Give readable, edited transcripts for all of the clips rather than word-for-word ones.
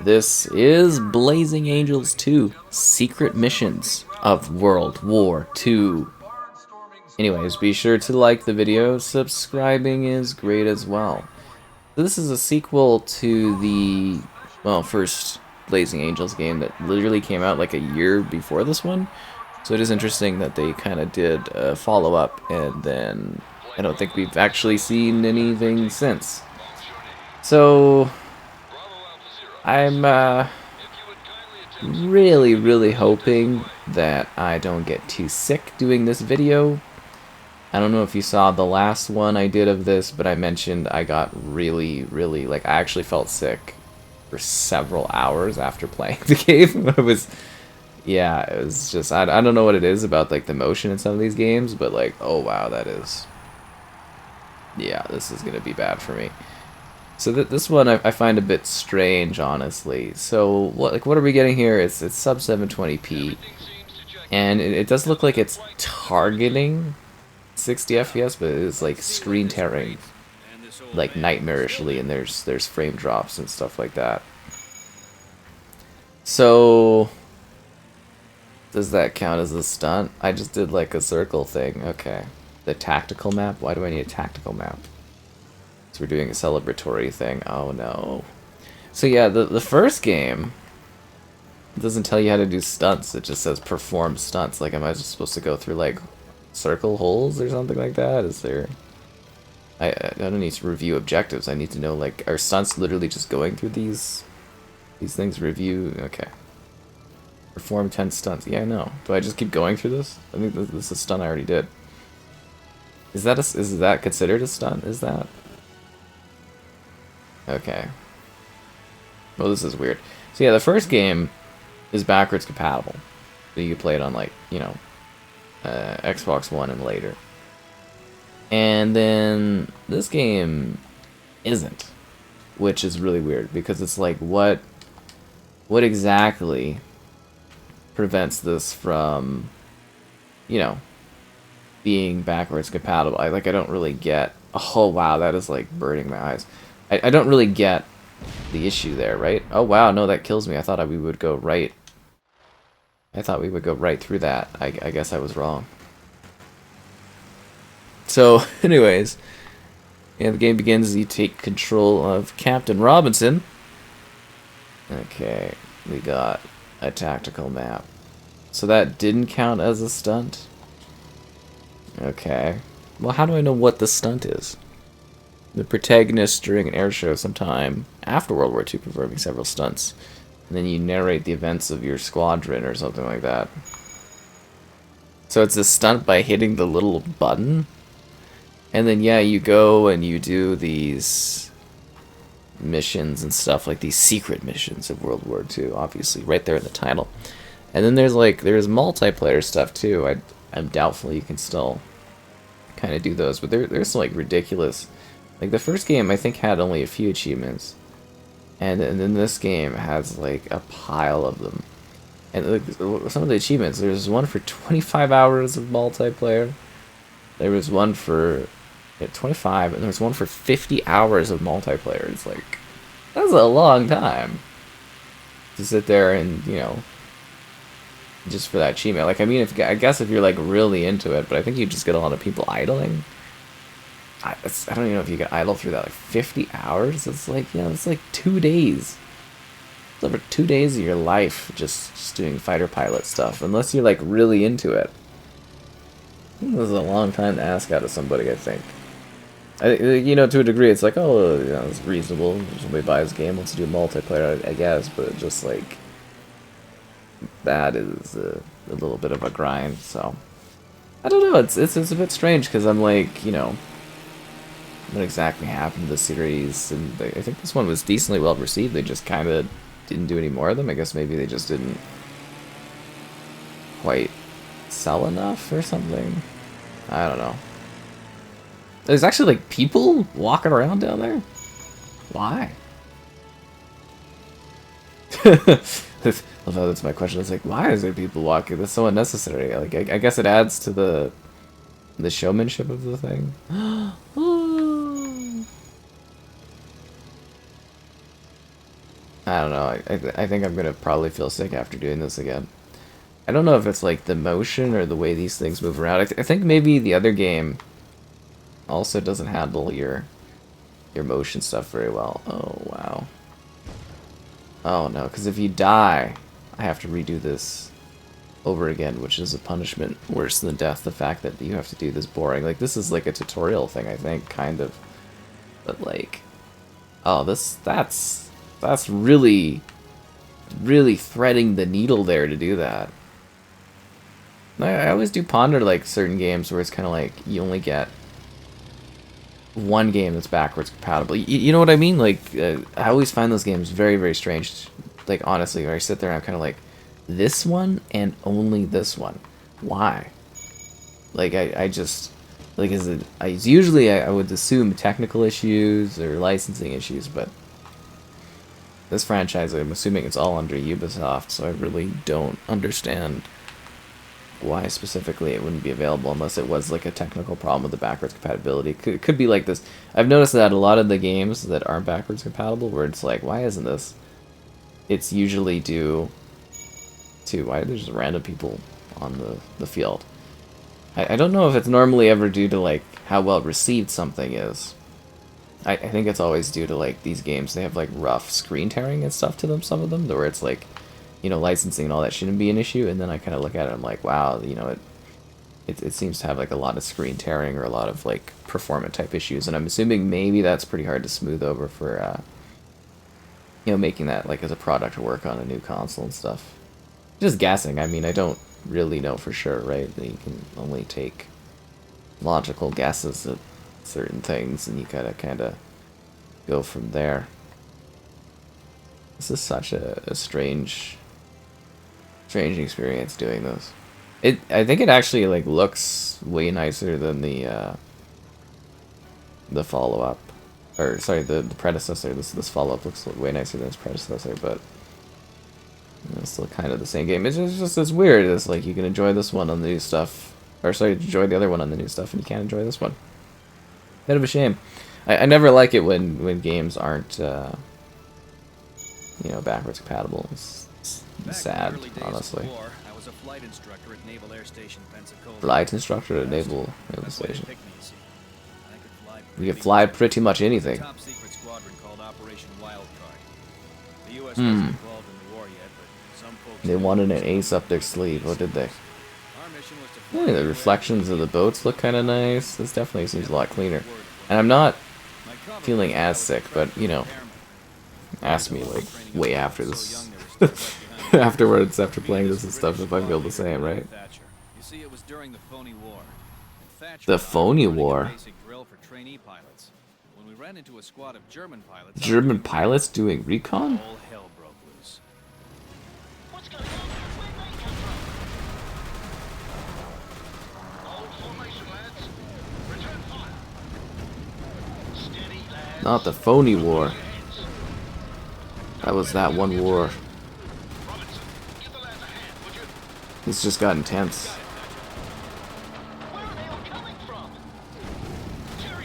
This is Blazing Angels 2 Secret Missions of World War II. Anyways, be sure to like the video, subscribing is great as well. This is a sequel to the, well, first Blazing Angels game that literally came out like a year before this one. So it is interesting that they kind of did a follow-up, and then I don't think we've actually seen anything since. So I'm really hoping that I don't get too sick doing this video. I don't know if you saw the last one I did of this, but I mentioned I got really, like, I actually felt sick for several hours after playing the game. It was, yeah, it was just, I don't know what it is about, like, the motion in some of these games, but, like, oh wow, that is, yeah, this is gonna be bad for me. So this one I find a bit strange, honestly. So what are we getting here? It's sub 720p, and it does look like it's targeting 60 FPS, but it's like screen tearing like nightmarishly, and there's frame drops and stuff like that. So does that count as a stunt? I just did like a circle thing. Okay. The tactical map? Why do I need a tactical map? So we're doing a celebratory thing. Oh no. So yeah, the first game doesn't tell you how to do stunts. It just says perform stunts. Like, am I just supposed to go through like circle holes or something like that? Is there... I don't need to review objectives. I need to know, like, are stunts literally just going through these things? Review... Okay. Perform 10 stunts. Yeah, I know. Do I just keep going through this? I think this is a stunt I already did. Is that considered a stunt? Is that... Okay. Well, this is weird. So yeah, the first game is backwards compatible. So you can play it on, like, you know, Xbox One and later. And then this game isn't, which is really weird, because it's like, what exactly prevents this from, you know, being backwards compatible? I don't really get... Oh wow, that is like burning my eyes. I don't really get the issue there, right? Oh wow, no, that kills me. I thought we would go right. I thought we would go right through that. I guess I was wrong. So, anyways, yeah, the game begins. You take control of Captain Robinson. Okay, we got a tactical map. So that didn't count as a stunt? Okay. Well, how do I know what the stunt is? The protagonist during an air show sometime after World War II performing several stunts. And then you narrate the events of your squadron or something like that. So it's a stunt by hitting the little button? And then, yeah, you go and you do these missions and stuff, like these secret missions of World War II, obviously, right there in the title. And then there's multiplayer stuff too. I'm doubtful you can still kind of do those, but there's some like ridiculous... Like, the first game, I think, had only a few achievements. And then this game has, like, a pile of them. And like, some of the achievements, there's one for 25 hours of multiplayer. There was one for 25, and there was one for 50 hours of multiplayer. It's like, that's a long time to sit there and, you know, just for that achievement. Like, I mean, I guess if you're, like, really into it, but I think you just get a lot of people idling. I don't even know if you can idle through that, like 50 hours. It's like, yeah, it's like 2 days. It's over 2 days of your life just doing fighter pilot stuff, unless you're like really into it. This is a long time to ask out of somebody, I think. You know, to a degree, it's like, oh, you know, it's reasonable. Somebody buys a game, wants to do multiplayer, I guess, but just like that is a little bit of a grind. So I don't know. It's a bit strange, because I'm like, you know, what exactly happened to the series, and I think this one was decently well received. They just kind of didn't do any more of them. I guess maybe they just didn't quite sell enough or something. I don't know. There's actually like people walking around down there? Why? Although that's my question. It's like, why is there people walking? That's so unnecessary. Like, I guess it adds to the showmanship of the thing. I don't know. I think I'm gonna probably feel sick after doing this again. I don't know if it's like the motion or the way these things move around. I think maybe the other game also doesn't handle your motion stuff very well. Oh wow. Oh no, because if you die, I have to redo this over again, which is a punishment worse than death. The fact that you have to do this boring, like this is like a tutorial thing, I think, kind of. But like, oh, that's really threading the needle there to do that. I always do ponder like certain games where it's kind of like you only get one game that's backwards compatible. You know what I mean? Like, I always find those games very, very strange. Like, honestly, where I sit there and I'm kind of like, this one and only this one. Why? Like, I just, like, usually I would assume technical issues or licensing issues, but this franchise, I'm assuming it's all under Ubisoft, so I really don't understand why specifically it wouldn't be available unless it was like a technical problem with the backwards compatibility. It could be like this. I've noticed that a lot of the games that aren't backwards compatible, where it's like, why isn't this? It's usually due to why there's just random people on the field. I don't know if it's normally ever due to like how well received something is. I think it's always due to like these games, they have like rough screen tearing and stuff to them, some of them, where it's like, you know, licensing and all that shouldn't be an issue, and then I kind of look at it, I'm like, wow, you know, it seems to have like a lot of screen tearing or a lot of like performance type issues, and I'm assuming maybe that's pretty hard to smooth over for, you know, making that like as a product to work on a new console and stuff. Just guessing, I mean, I don't really know for sure, right? You can only take logical guesses at certain things, and you gotta kind of go from there. This is such a strange experience doing this. I think it actually like looks way nicer than the follow-up, or sorry, the predecessor. This follow-up looks way nicer than its predecessor, but it's still kind of the same game. It's weird. It's like you can enjoy this one on the new stuff, or sorry, enjoy the other one on the new stuff, and you can't enjoy this one. Bit of a shame. I never like it when games aren't you know, backwards compatible. It's sad, honestly. I was a flight instructor at Naval Air Station, Pensacola. Flight instructor at Naval Station. You can fly pretty much anything. Top secret squadron called Operation Wildcard. The U.S. wasn't involved in the war yet, but some folks They wanted an ace up their sleeve, or did they? Our mission was to fly The reflections of the boats look kind of nice. This definitely seems a lot cleaner. And I'm not feeling as sick, but, you know, ask me, like, way after this. Afterwards, after playing this and stuff, if I feel the same, right? You see, it was during the phony war. The phony war? When we ran into a squad of German pilots. German pilots doing recon? All hell broke loose. What's going on? Where'd they come from? Hold formation, lads. Return fire. Steady, lads. Not the phony war. That was that one war. Robinson, give the lads a hand, would you? It's just got intense. Where are they all coming from?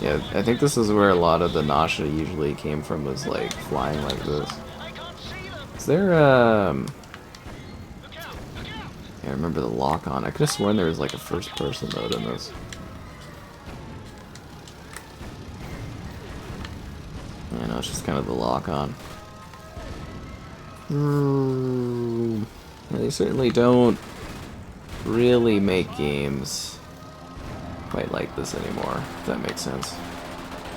Yeah, I think this is where a lot of the nausea usually came from, was like flying like this. I can't see them. Is there Look out! Look out! yeah, I remember the lock on. I could have sworn there was like a first person mode in this. I know, it's just kind of the lock on. They certainly don't really make games quite like this anymore, if that makes sense.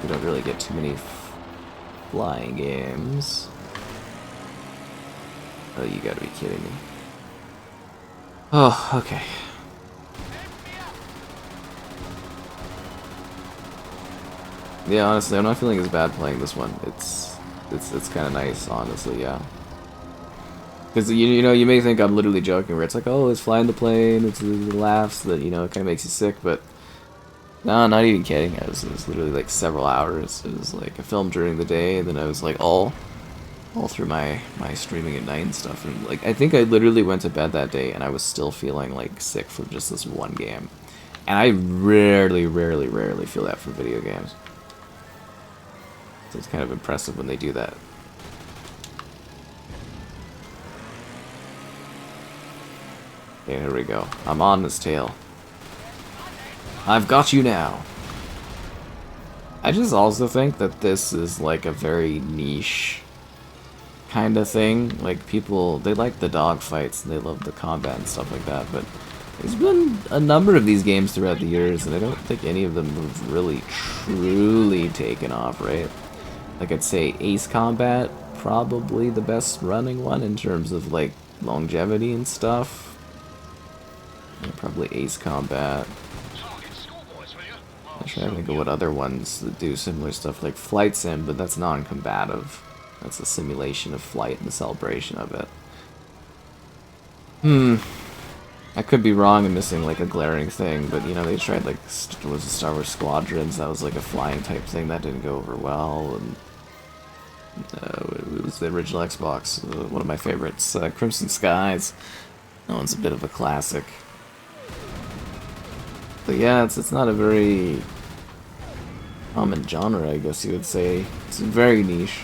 We don't really get too many flying games. Oh, you gotta be kidding me. Oh, okay. Yeah, honestly, I'm not feeling as bad playing this one. It's kind of nice, honestly, yeah. Because, you know, you may think I'm literally joking, where it's like, oh, it's flying the plane, it's the laughs that, you know, it kind of makes you sick, but no, not even kidding. It was literally like several hours. It was like a film during the day, and then I was like all through my streaming at night and stuff, and like I think I literally went to bed that day and I was still feeling like sick from just this one game. And I rarely feel that for video games. So it's kind of impressive when they do that. Okay, here we go. I'm on his tail. I've got you now. I just also think that this is like a very niche kind of thing. Like people, they like the dogfights and they love the combat and stuff like that, but there's been a number of these games throughout the years and I don't think any of them have really truly taken off, right? Like I'd say Ace Combat, probably the best running one in terms of like longevity and stuff. Yeah, probably Ace Combat. I'm trying to think of what other ones that do similar stuff, like Flight Sim, but that's non-combative. That's a simulation of flight and the celebration of it. I could be wrong and missing like a glaring thing, but you know, they tried like, was it Star Wars Squadrons? That was like a flying type thing that didn't go over well, and it was the original Xbox, one of my favorites, Crimson Skies. That one's a bit of a classic. But yeah, it's not a very common genre, I guess you would say. It's very niche.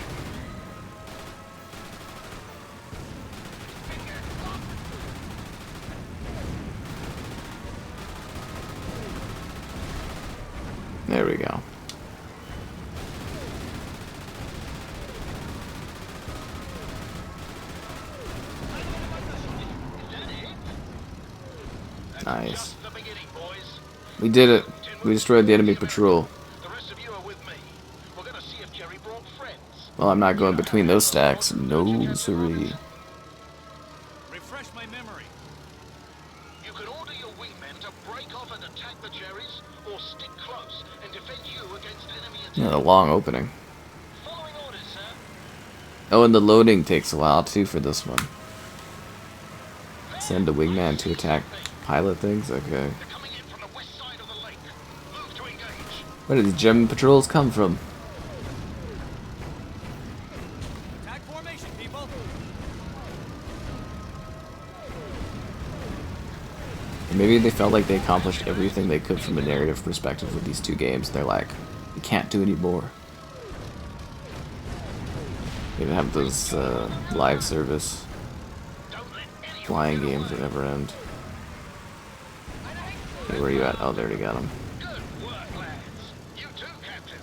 There we go. Nice. We did it. We destroyed the enemy patrol. Well, I'm not going between those stacks. No, siree. Refresh my memory. You can order your wingmen to break off and attack the cherries, or stick close and defend you against enemy attack. Yeah, a long opening. Following orders, sir. Oh, and the loading takes a while too for this one. Send a wingman to attack pilot things? Okay. They're coming in from the west side of the lake. Move to engage. Where did these German patrols come from? Attack formation, people. Maybe they felt like they accomplished everything they could from a narrative perspective with these two games. They're like, we can't do any more. They even have those live service flying games that never end. Okay, where are you at? Oh, there you got them. Good work, lads. You too, Captain.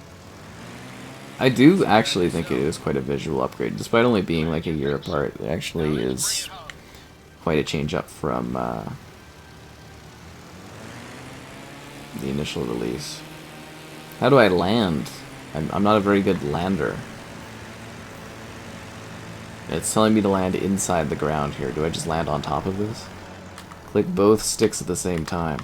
I do actually think it is quite a visual upgrade, despite only being like a year apart. It actually is quite a change up from the initial release. How do I land? I'm not a very good lander. It's telling me to land inside the ground here. Do I just land on top of this? Click both sticks at the same time.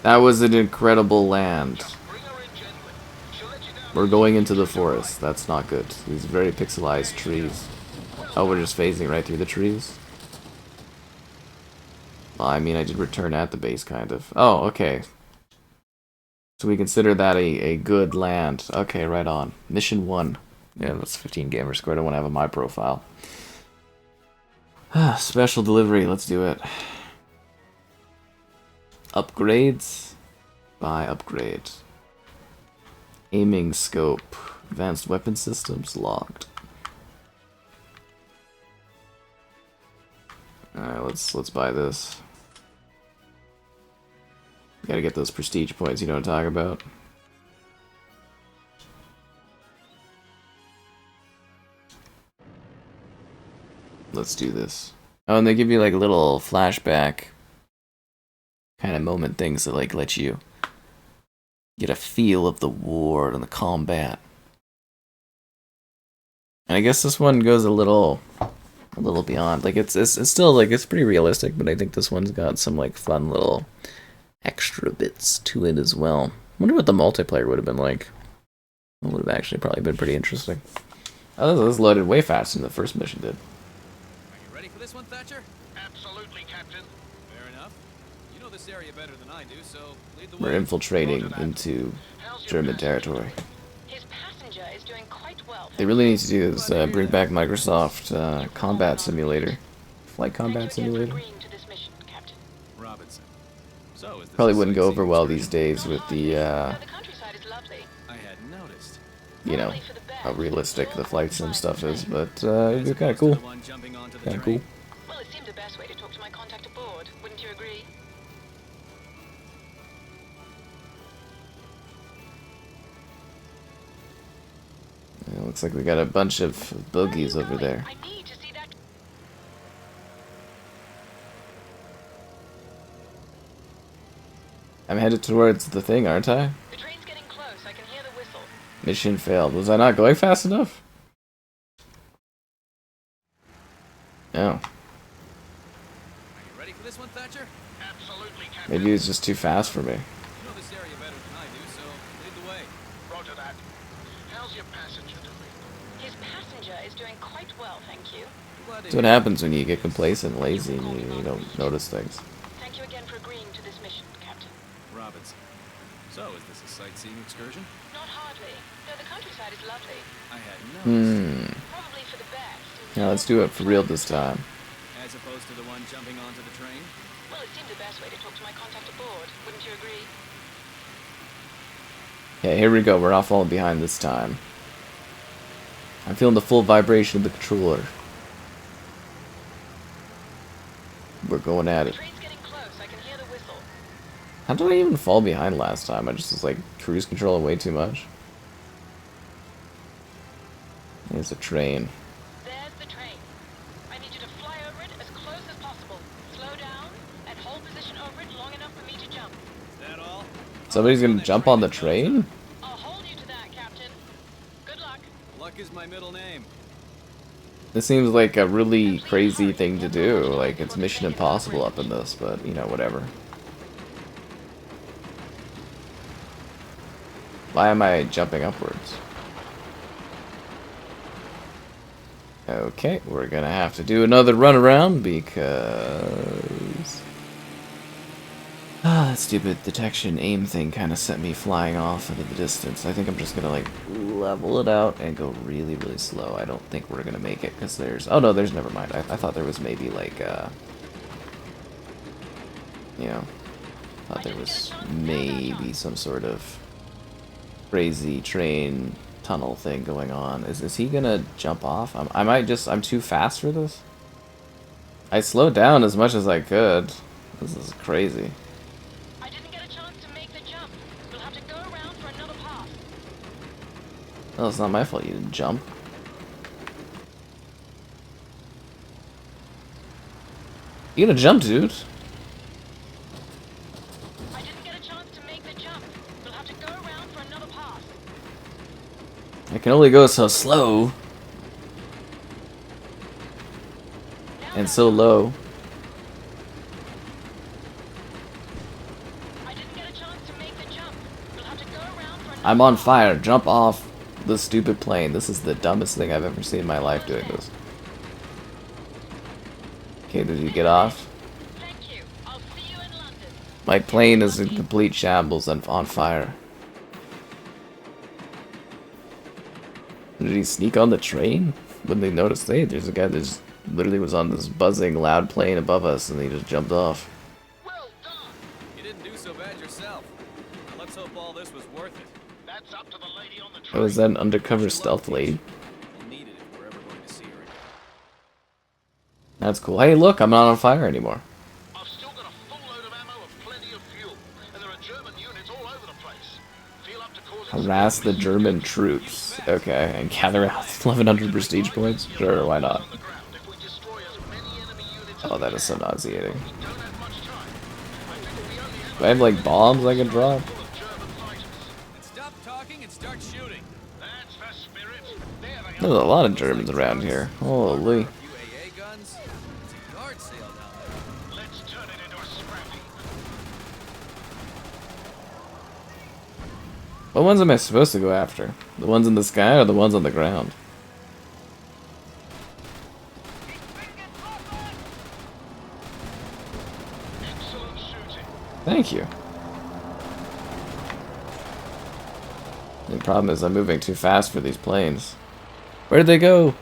That was an incredible land. We're going into the forest. That's not good. These very pixelized trees. Oh, we're just phasing right through the trees? Well, I mean, I did return at the base, kind of. Oh, okay. So we consider that a good land. Okay, right on. Mission 1. Yeah, that's 15 gamer score. I don't want to have a my profile. Special delivery. Let's do it. Upgrades. Buy upgrade. Aiming scope. Advanced weapon systems logged. Alright, let's buy this. Gotta get those prestige points, you know what I'm talking about? Let's do this. Oh, and they give you like little flashback kind of moment things that like let you get a feel of the war and the combat. And I guess this one goes a little beyond. Like it's still like it's pretty realistic, but I think this one's got some like fun little extra bits to it as well. Wonder what the multiplayer would have been like. It would have actually probably been pretty interesting. Oh, this loaded way faster than the first mission did. Are you ready for this one, Thatcher? Absolutely, Captain. Fair enough. You know this area better than I do, so lead the way. We're infiltrating into German territory. His passenger is doing quite well. They really need to do is bring back Microsoft Combat Simulator. Flight Combat Simulator. Robinson. So is this Probably a wouldn't go over sightseeing well these excursion? days with the The countryside is lovely. I hadn't noticed. you know, Probably for the best. how realistic the flight sim stuff is, but As it's kind of opposed to cool. the one jumping onto the Kind of train. cool. Well, it seemed the best way to talk to my contact aboard. Wouldn't you agree? Yeah, looks like we got a bunch of Where are you boogies over going? there. I need to see that. I'm headed towards the thing, aren't I? The train's getting close. I can hear the whistle. Mission failed. Was I not going fast enough? No. Are you ready for this one, Thatcher? Absolutely, Captain. Maybe it was just too fast for me. You know this area better than I do, so lead the way. Roger that. How's your passenger doing? His passenger is doing quite well, thank you. I'm glad to That's what hear happens when you get complacent and lazy and you don't notice things. Thank you again for agreeing to this mission, Captain. Robinson. So, is this a sightseeing excursion? Not hardly. Though the countryside is lovely. I had noticed. Probably for the best. Now let's do it for real this time. As opposed to the one jumping onto the train? Well, it seemed the best way to talk to my contact aboard. Wouldn't you agree? Okay, here we go. We're not falling behind this time. I'm feeling the full vibration of the controller. We're going at The it. train's getting close. I can hear the whistle. How did I even fall behind last time? I just was like cruise controlling way too much. There's a train. There's the train. I need you to fly over it as close as possible. Slow down and hold position over it long enough for me to jump. Is that all? Somebody's gonna jump on the train? I'll hold you to that, Captain. Good luck. Luck is my middle name. This seems like a really crazy thing to do. Like, it's Mission Impossible up in this, but, you know, whatever. Why am I jumping upwards? Okay, we're gonna have to do another run around because... that stupid detection aim thing kind of sent me flying off into the distance. I think I'm just gonna, like, level it out and go really, really slow. I don't think we're gonna make it because there's... Oh, no, there's... Never mind. I thought there was maybe, like, you know... I thought there was maybe some sort of crazy train tunnel thing going on. Is he gonna jump off? I might just... I'm too fast for this? I slowed down as much as I could. This is crazy. I didn't get a chance to make the jump. We'll have to go around for another pass. No, it's not my fault you didn't jump. You gonna jump, dude? I didn't get a chance to make the jump. We'll have to go around for another pass. I can only go so slow and so low. I didn't get a chance to make the jump. We'll have to go around for another I'm on fire. Jump off the stupid plane. This is the dumbest thing I've ever seen in my life doing this. Okay, did you get off? Thank you. I'll see you in London. My plane is in complete shambles and on fire. Did he sneak on the train? When they noticed, hey, there's a guy that just literally was on this buzzing loud plane above us and he just jumped off. Well done. You didn't do so bad yourself. Now let's hope all this was worth it. That's up to the lady on the train. Oh, is that an undercover stealth lady? We'll need it if we're ever going to see her again. That's cool. Hey, look, I'm not on fire anymore. I've still got a full load of ammo and plenty of fuel, and there are German units all over the place. Feel up to causing Harass the German troops. Okay, and gather out 1100 prestige points? Sure, why not? on the ground. If we destroy as many enemy units Oh, that is so nauseating. we don't have much time. I think we only have Do I have, like, bombs I can drop? full of German fighters. And stop talking and start shooting. That's the spirit. There they There's are. a lot of Germans around here. Holy. A few AA guns. It's a yard sale down there. Let's turn it into a scrappy. What ones am I supposed to go after? The ones in the sky or the ones on the ground? Excellent shooting. Thank you. The problem is I'm moving too fast for these planes. Where'd they go?